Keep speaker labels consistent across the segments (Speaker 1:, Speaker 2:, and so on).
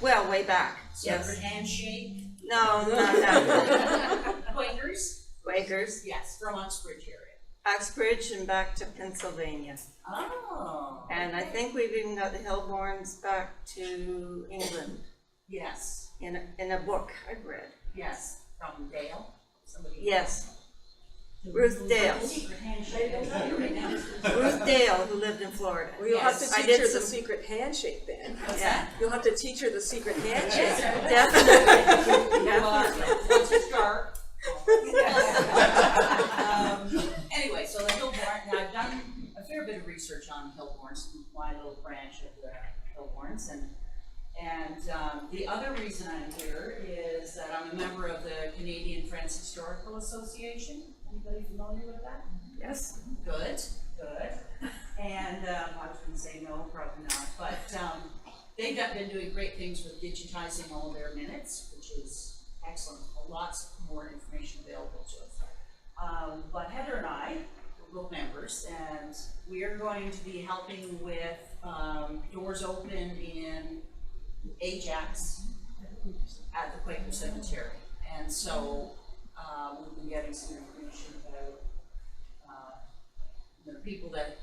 Speaker 1: Well, way back.
Speaker 2: Secret
Speaker 1: Yes.
Speaker 2: handshake.
Speaker 1: No, not that.
Speaker 2: Quakers.
Speaker 1: Quakers.
Speaker 2: Yes, from Uxbridge area.
Speaker 1: Uxbridge and back to Pennsylvania.
Speaker 2: Oh.
Speaker 1: And I think we've even got the Hillborns back to England
Speaker 2: Yes.
Speaker 1: in a book I've read.
Speaker 2: Yes. From Dale. Somebody.
Speaker 1: Yes. Ruth Dale.
Speaker 2: Secret handshake.
Speaker 1: Ruth Dale, who lived in Florida.
Speaker 3: Well, you'll have to
Speaker 2: Yes.
Speaker 1: I
Speaker 3: teach
Speaker 1: did
Speaker 3: her the
Speaker 1: some-
Speaker 3: secret handshake then.
Speaker 1: Yeah,
Speaker 3: You'll have to teach her the secret handshake.
Speaker 1: definitely.
Speaker 2: Once you start. Anyway, so the Hillborn, now I've done a fair bit of research on Hillborns, my little branch of the Hillborns, and the other reason I'm here is that I'm a member of the Canadian Friends Historical Association. Anybody familiar with that?
Speaker 1: Yes.
Speaker 2: Good. And I was going to say no, probably not, but they've been doing great things with digitizing all their minutes, which is excellent. Lots more information available to us. But Heather and I are both members, and we are going to be helping with doors open in Ajax at the Quaker Cemetery. And so we've been getting some information about the people that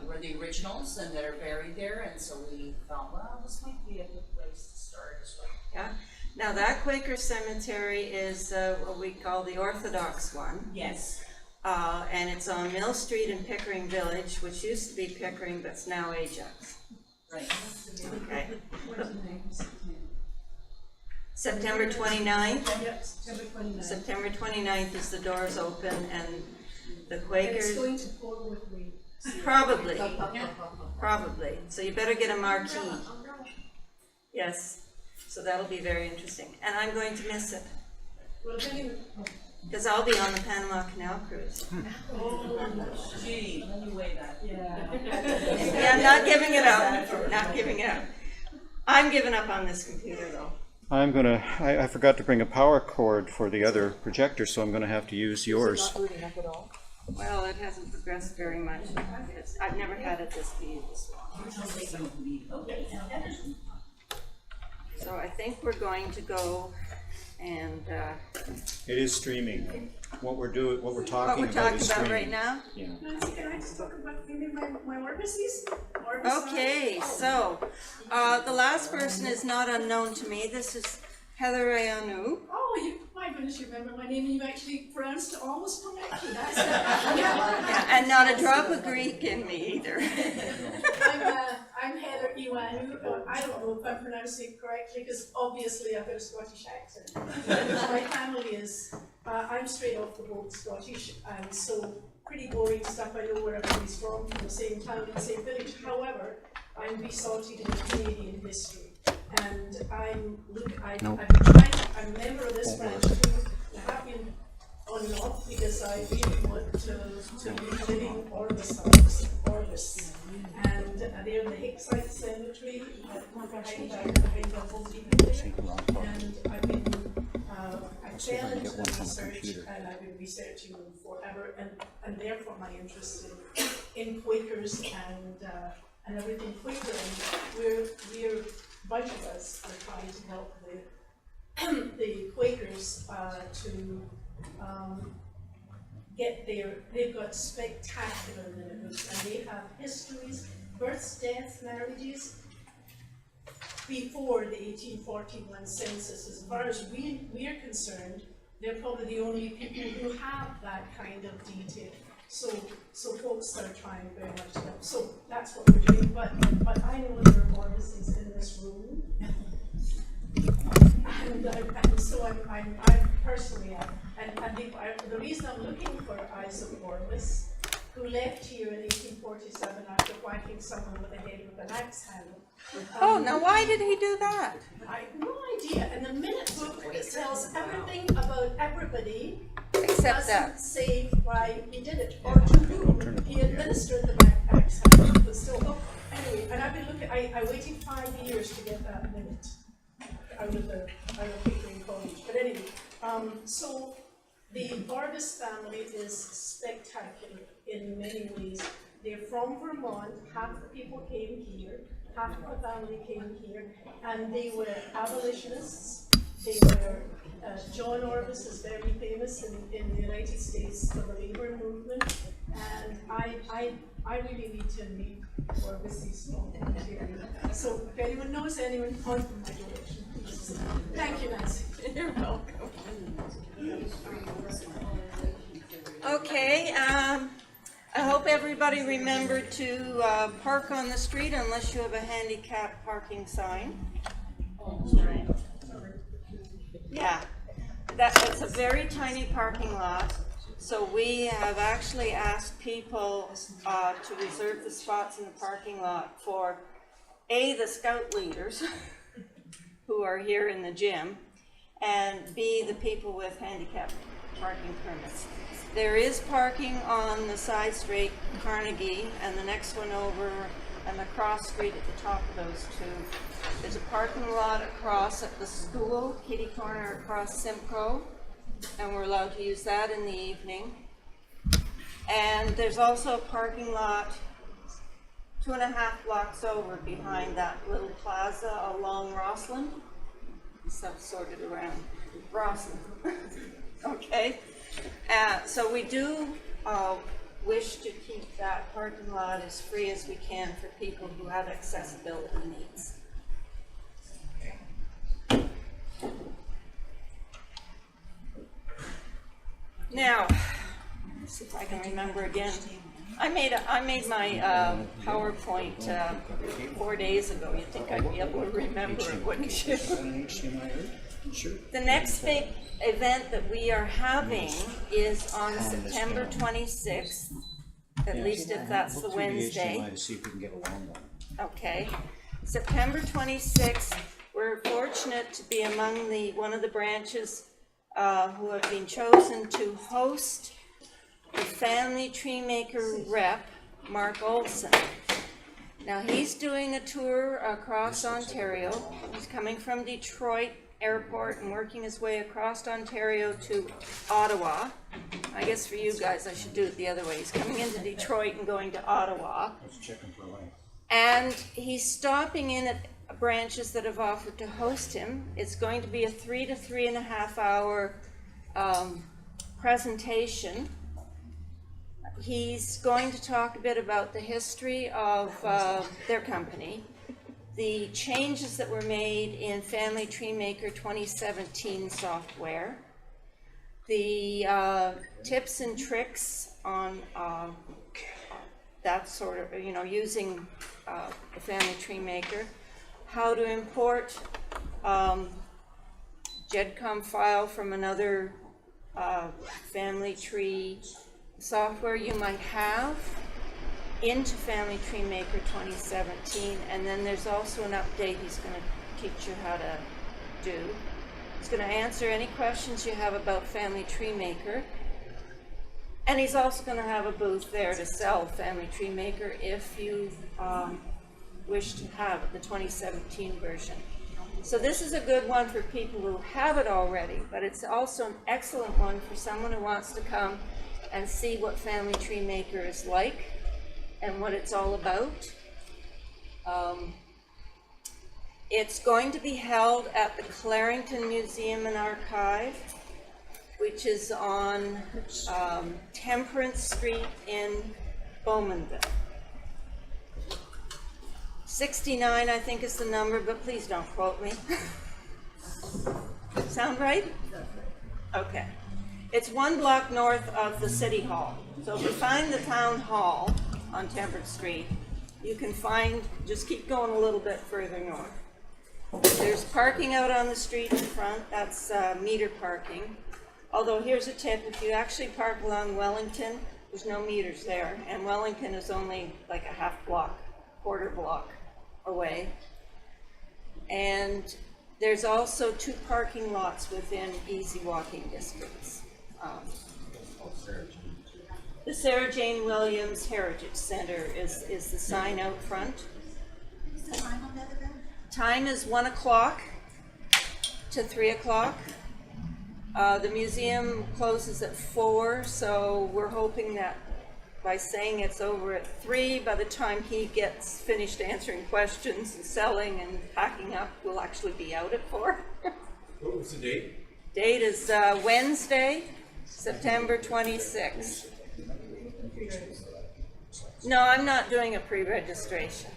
Speaker 2: were the originals and that are buried there, and so we thought, well, this might be a good place to start as well.
Speaker 1: Yeah. Now that Quaker cemetery is what we call the Orthodox one.
Speaker 2: Yes.
Speaker 1: And it's on Mill Street in Pickering Village, which used to be Pickering, but it's now Ajax.
Speaker 2: Right.
Speaker 1: Okay. September 29th.
Speaker 4: Yep, September 29th.
Speaker 1: September 29th is the doors open, and the
Speaker 4: And it's
Speaker 1: Quakers,
Speaker 4: going to pour with me.
Speaker 1: probably. So you better get a marquee. Yes. So that'll be very interesting. And I'm going to miss it,
Speaker 4: Well, anyway,
Speaker 1: because I'll be on the Panama Canal cruise.
Speaker 2: Gee, let me weigh that.
Speaker 1: Yeah, I'm not giving it up. Not giving it up. I'm giving up on this computer, though.
Speaker 5: I forgot to bring a power cord for the other projector, so I'm gonna have to use yours.
Speaker 3: Is it not booting up at all?
Speaker 1: Well, it hasn't progressed very much. I've never had it this long. So I think we're going to go and
Speaker 5: It is streaming. What we're talking
Speaker 1: what we're
Speaker 5: about
Speaker 1: talking
Speaker 5: is
Speaker 1: about
Speaker 5: streaming.
Speaker 1: right now.
Speaker 5: Yeah.
Speaker 4: Nancy, can I just talk about maybe my Orbices?
Speaker 1: Okay, so the last person is not unknown to me. This is Heather Ayanu.
Speaker 4: Oh, my goodness, you remember my name and you actually pronounced it almost correctly. That's
Speaker 1: Yeah, and not a drop of Greek in me either.
Speaker 4: I'm Heather Iwanu. I don't know if I'm pronouncing it correctly because obviously I've got a Scottish accent. My family is, I'm straight off the boat Scottish, and so pretty boring stuff. I know where everybody's from the same town and the same village. However, I'm besotted in Canadian history. And I'm a member of this branch too. I have been on and off because I really want to be living Orbis. And they're in the Hicksite Cemetery behind the Home Depot. And I've been, I fell into the research and I've been researching them forever, and therefore my interest in Quakers and everything Quaker. And we're a bunch of us are trying to help the Quakers to get they've got spectacular lineages, and they have histories, births, deaths, marriages before the 1841 census. As far as we're concerned, they're probably the only people who have that kind of detail. So folks are trying very much to help. So that's what we're doing. But I know there are Orbices in this room, and so I'm personally and the reason I'm looking for Isaac Orbis, who left here in 1847 after whacking someone with a head with an axe handle.
Speaker 1: Oh, now why did he do that?
Speaker 4: I have no idea. And the minute book it tells everything about everybody.
Speaker 1: Except that.
Speaker 4: Doesn't say why he did it or to whom he administered the backpacks. But still, anyway, and I've been looking. I waited 5 years to get that minute out of Pickering College. But anyway, so the Orbis family is spectacular in many ways. They're from Vermont. Half the people came here. half of the family came here, and they were abolitionists. They were, John Orvis is very famous in the United States for the labor movement, and I really need to meet Orvis' So if anyone knows anyone, point in my direction, please. Thank you, Nancy.
Speaker 1: You're welcome. Okay, I hope everybody remembered to park on the street unless you have a handicap parking sign. Yeah, it's a very tiny parking lot, so we have actually asked people to reserve the spots in the parking lot for A, the scout leaders who are here in the gym, and B, the people with handicap parking permits. There is parking on the side street, Carnegie, and the next one over, and the cross street at the top of those two. There's a parking lot across at the school, kitty corner across Simcoe, and we're allowed to use that in the evening. And there's also a parking lot 2.5 blocks over behind that little plaza along Roslyn. Stuff sorted around Roslyn. Okay. So we do wish to keep that parking lot as free as we can for people who have accessibility needs. Now, let's see if I can remember again. I made my PowerPoint 4 days ago. You'd think I'd be able to remember it, wouldn't you? The next big event that we are having is on September 26th, at least if that's the Wednesday.
Speaker 5: See if we can get a long one.
Speaker 1: Okay. September 26th, we're fortunate to be among one of the branches who have been chosen to host the Family Tree Maker rep, Mark Olson. Now he's doing a tour across Ontario. He's coming from Detroit Airport and working his way across Ontario to Ottawa. I guess for you guys I should do it the other way. He's coming into Detroit and going to Ottawa. And he's stopping in at branches that have offered to host him. It's going to be a 3 to 3.5 hour presentation. He's going to talk a bit about the history of their company, the changes that were made in Family Tree Maker 2017 software, the tips and tricks on that sort of, using the Family Tree Maker, how to import GEDCOM file from another family tree software you might have into Family Tree Maker 2017, and then there's also an update he's going to teach you how to do. He's going to answer any questions you have about Family Tree Maker, and he's also going to have a booth there to sell Family Tree Maker if you wish to have the 2017 version. So this is a good one for people who have it already, but it's also an excellent one for someone who wants to come and see what Family Tree Maker is like and what it's all about. It's going to be held at the Clarington Museum and Archive, which is on Temperance Street in Bowmanville. 69, I think, is the number, but please don't quote me. Sound right? Okay. It's 1 block north of the City Hall. So if you find the Town Hall on Temperance Street, you can find, just keep going a little bit further north. There's parking out on the street in front. That's meter parking. Although here's a tip, if you actually park along Wellington, there's no meters there. And Wellington is only like a half block, quarter block away. And there's also 2 parking lots within easy walking distance. The Sarah Jane Williams Heritage Center is the sign out front.
Speaker 6: What's the time on that event?
Speaker 1: Time is 1 o'clock to 3 o'clock. The museum closes at 4, so we're hoping that by saying it's over at 3. By the time he gets finished answering questions and selling and packing up, we'll actually be out at 4.
Speaker 7: What was the date?
Speaker 1: Date is Wednesday, September 26th. No, I'm not doing a pre-registration.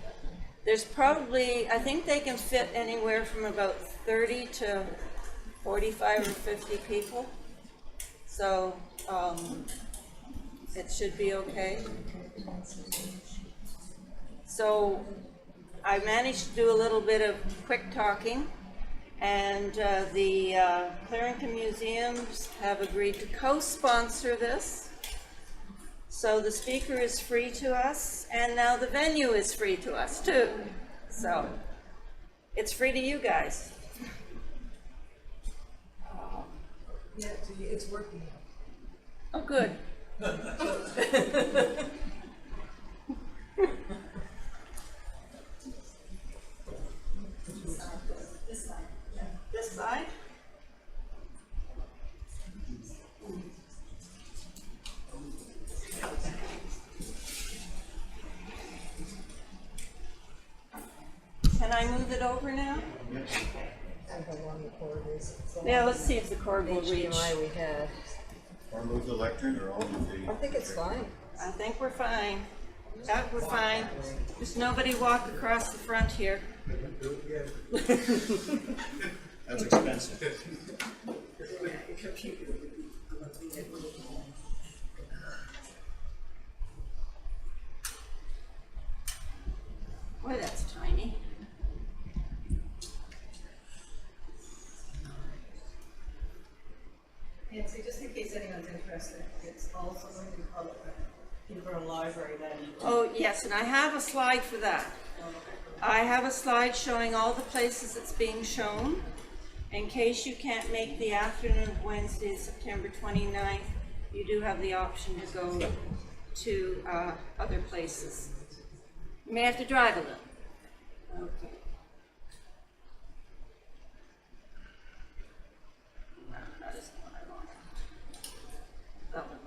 Speaker 1: There's probably, I think they can fit anywhere from about 30 to 45 or 50 people. So it should be okay. So I managed to do a little bit of quick talking, and the Clarington Museums have agreed to co-sponsor this. So the speaker is free to us, and now the venue is free to us too. So it's free to you guys.
Speaker 3: Yeah, it's working.
Speaker 1: Oh, good. This side? Can I move it over now?
Speaker 3: How long the cord is.
Speaker 1: Yeah, let's see if the cord will reach.
Speaker 3: HDMI we had.
Speaker 5: Or move the lectern, or all move the...
Speaker 3: I think it's fine.
Speaker 1: I think we're fine. Yeah, we're fine. Just nobody walk across the front here.
Speaker 5: That's expensive.
Speaker 1: Boy, that's tiny.
Speaker 2: Nancy, just in case anyone's interested, it's also going to be public in Durham Library that evening.
Speaker 1: Oh, yes, and I have a slide for that. I have a slide showing all the places it's being shown. In case you can't make the afternoon of Wednesday, September 29th, you do have the option to go to other places. You may have to drive a little. Okay. No, that isn't what I want. That one.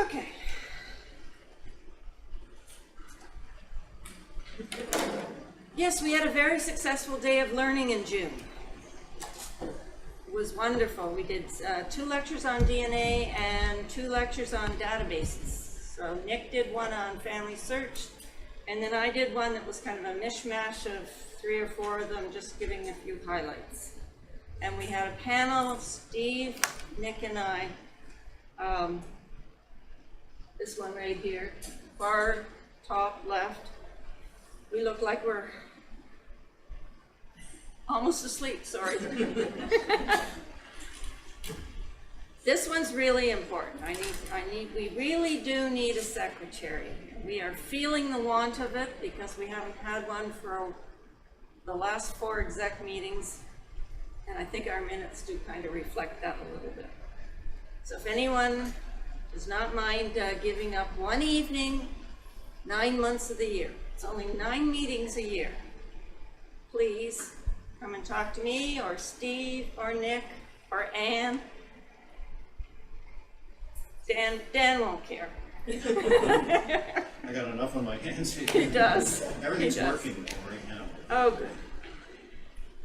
Speaker 1: Okay. Yes, we had a very successful day of learning in June. It was wonderful. We did 2 lectures on DNA and 2 lectures on databases. So Nick did one on family search, and then I did one that was kind of a mishmash of 3 or 4 of them, just giving a few highlights. And we had a panel, Steve, Nick, and I. This one right here, far top left. We look like we're almost asleep, sorry. This one's really important. We really do need a secretary. We are feeling the want of it because we haven't had one for the last 4 exec meetings, and I think our minutes do kind of reflect that a little bit. So if anyone does not mind giving up one evening, 9 months of the year, it's only 9 meetings a year, please come and talk to me or Steve or Nick or Ann. Dan won't care.
Speaker 5: I got enough on my hands.
Speaker 1: He does.
Speaker 5: Everything's
Speaker 1: He does.
Speaker 5: working right now.
Speaker 1: Oh, good.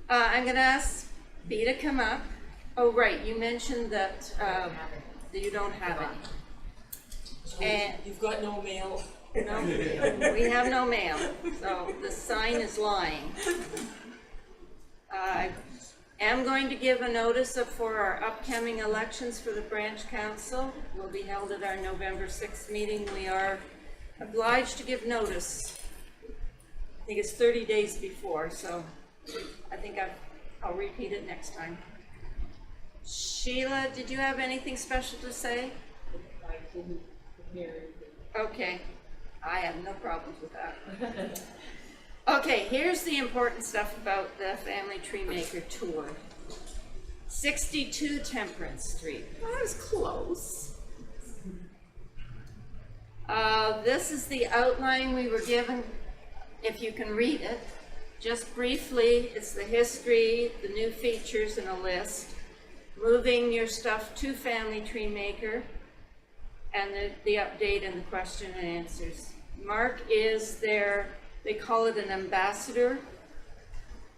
Speaker 1: I'm going to ask B to come up. Oh, right, you mentioned that you don't have any. And
Speaker 3: You've got no mail.
Speaker 1: no, we have no mail, so the sign is lying. I am going to give a notice for our upcoming elections for the branch council. Will be held at our November 6th meeting. We are obliged to give notice. I think it's 30 days before, so I think I'll repeat it next time. Sheila, did you have anything special to say?
Speaker 3: I didn't hear anything.
Speaker 1: Okay, I have no problems with that. Okay, here's the important stuff about the Family Tree Maker Tour. 62 Temperance Street. That was close. This is the outline we were given, if you can read it. Just briefly, it's the history, the new features, and a list. Moving your stuff to Family Tree Maker. and the update and the question and answers. Mark is their, they call it an ambassador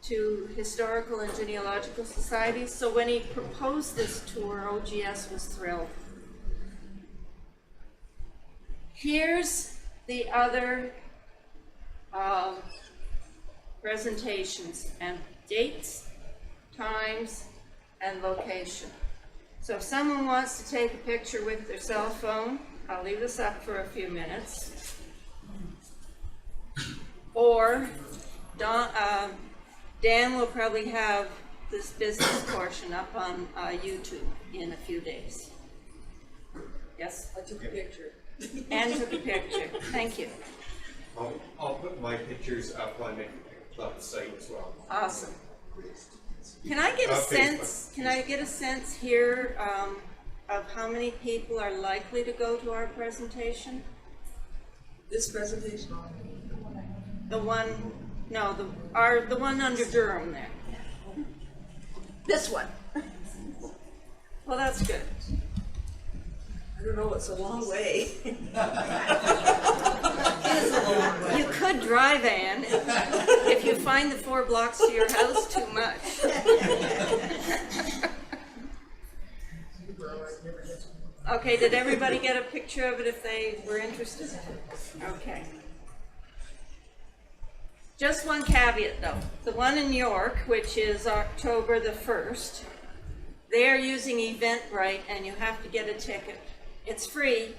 Speaker 1: to historical and genealogical societies. So when he proposed this tour, OGS was thrilled. Here's the other presentations and dates, times, and location. So if someone wants to take a picture with their cell phone, I'll leave this up for a few minutes. Or Dan will probably have this business portion up on YouTube in a few days. Yes?
Speaker 3: I took a picture.
Speaker 1: And took a picture. Thank you.
Speaker 7: I'll put my pictures up on the site as well.
Speaker 1: Awesome. Can I get a sense? Can I get a sense here of how many people are likely to go to our presentation?
Speaker 3: This presentation?
Speaker 1: The one, no, the one under Durham there. This one. Well, that's good.
Speaker 3: I don't know, it's a long way.
Speaker 1: You could drive, Ann, if you find the 4 blocks to your house too much. Okay, did everybody get a picture of it if they were interested? Okay. Just one caveat though. The one in York, which is October the 1st, they are using Eventbrite and you have to get a ticket. It's free,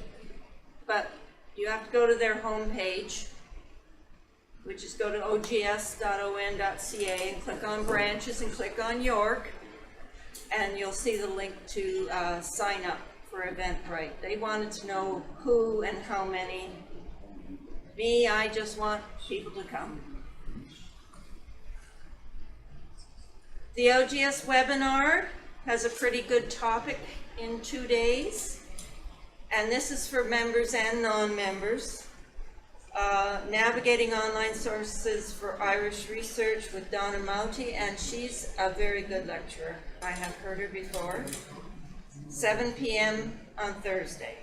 Speaker 1: but you have to go to their homepage, which is go to ogs.on.ca and click on branches and click on York, and you'll see the link to sign up for Eventbrite. They wanted to know who and how many. Me, I just want people to come. The OGS webinar has a pretty good topic in 2 days. And this is for members and non-members. Navigating online sources for Irish research with Donna Mouty, and she's a very good lecturer. I have heard her before. 7 p.m. on Thursday.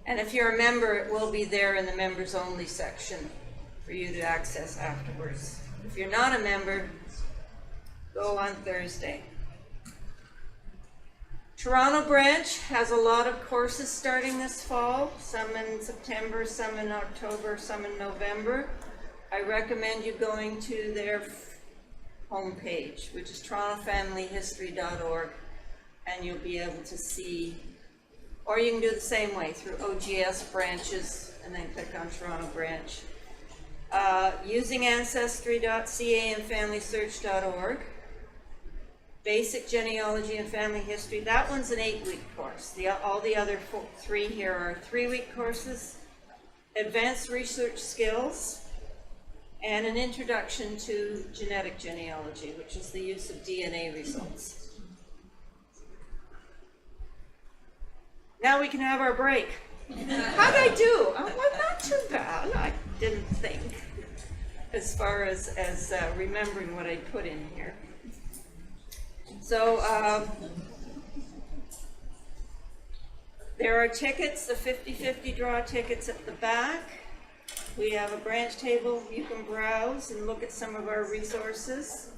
Speaker 1: And if you're a member, it will be there in the members only section for you to access afterwards. If you're not a member, go on Thursday. Toronto branch has a lot of courses starting this fall, some in September, some in October, some in November. I recommend you going to their homepage, which is torontofamilyhistory.org, and you'll be able to see, or you can do the same way through OGS branches and then click on Toronto branch. Using ancestry.ca and familysearch.org. Basic genealogy and family history, that one's an 8-week course. All the other 3 here are 3-week courses. Advanced research skills, and an introduction to genetic genealogy, which is the use of DNA results. Now we can have our break. How'd I do? Oh, well, not too bad, I didn't think, as far as remembering what I put in here. So there are tickets, the 50-50 draw tickets at the back. We have a branch table you can browse and look at some of our resources.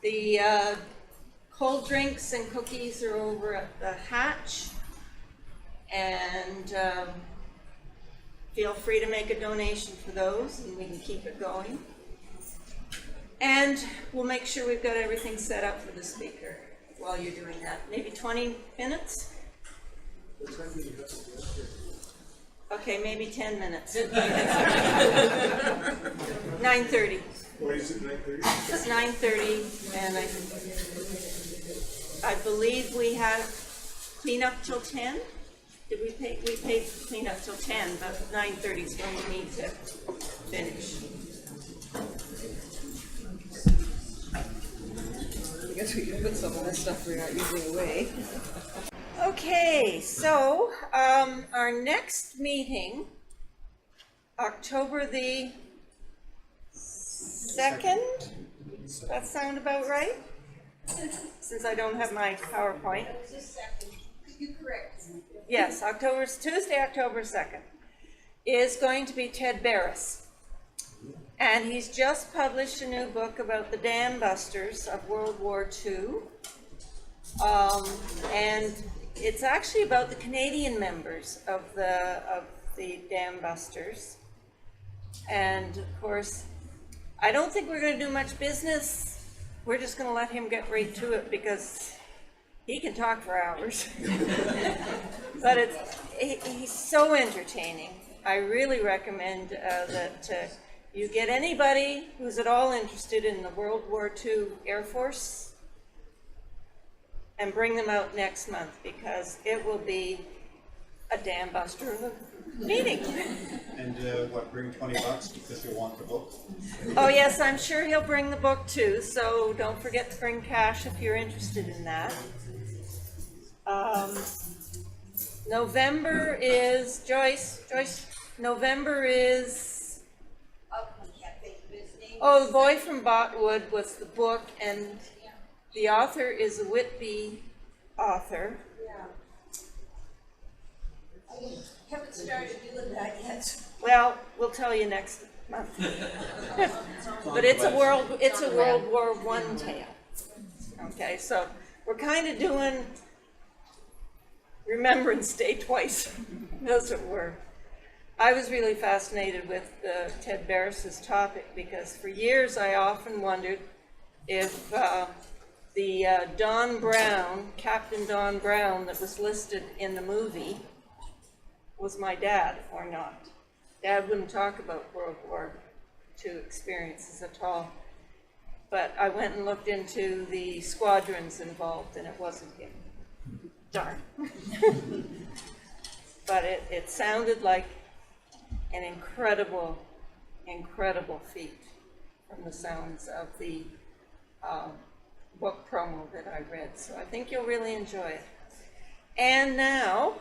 Speaker 1: The cold drinks and cookies are over at the hatch. And feel free to make a donation for those and we can keep it going. And we'll make sure we've got everything set up for the speaker while you're doing that. Maybe 20 minutes? Okay, maybe 10 minutes. 9:30.
Speaker 7: Why is it 9:30?
Speaker 1: It's 9:30, and I believe we have cleanup till 10. Did we pay cleanup till 10, but 9:30 is when we need to finish.
Speaker 3: I guess we can put some of this stuff we're not using away.
Speaker 1: Okay, so our next meeting, October the 2nd, does that sound about right? Since I don't have my PowerPoint.
Speaker 6: Just a second. Could you correct me?
Speaker 1: yes, Tuesday, October 2nd, is going to be Ted Barris. And he's just published a new book about the dam busters of World War II. And it's actually about the Canadian members of the dam busters. And of course, I don't think we're going to do much business. We're just going to let him get right to it because he can talk for hours. But he's so entertaining. I really recommend that you get anybody who's at all interested in the World War II Air Force and bring them out next month because it will be a dam buster of a meeting.
Speaker 5: And bring $20 because you want the book?
Speaker 1: Oh yes, I'm sure he'll bring the book too, so don't forget to bring cash if you're interested in that. November is, Joyce, November is, oh, The Boy from Botwood was the book, and the author is a Whitby author.
Speaker 6: Haven't started doing that yet.
Speaker 1: Well, we'll tell you next month. But it's a World War I tale. Okay, so we're kind of doing Remembrance Day twice, as it were. I was really fascinated with Ted Barris's topic because for years I often wondered if the Don Brown, Captain Don Brown that was listed in the movie was my dad or not. Dad wouldn't talk about World War II experiences at all. But I went and looked into the squadrons involved and it wasn't him. Darn. But it sounded like an incredible feat from the sounds of the book promo that I read. So I think you'll really enjoy it. And now,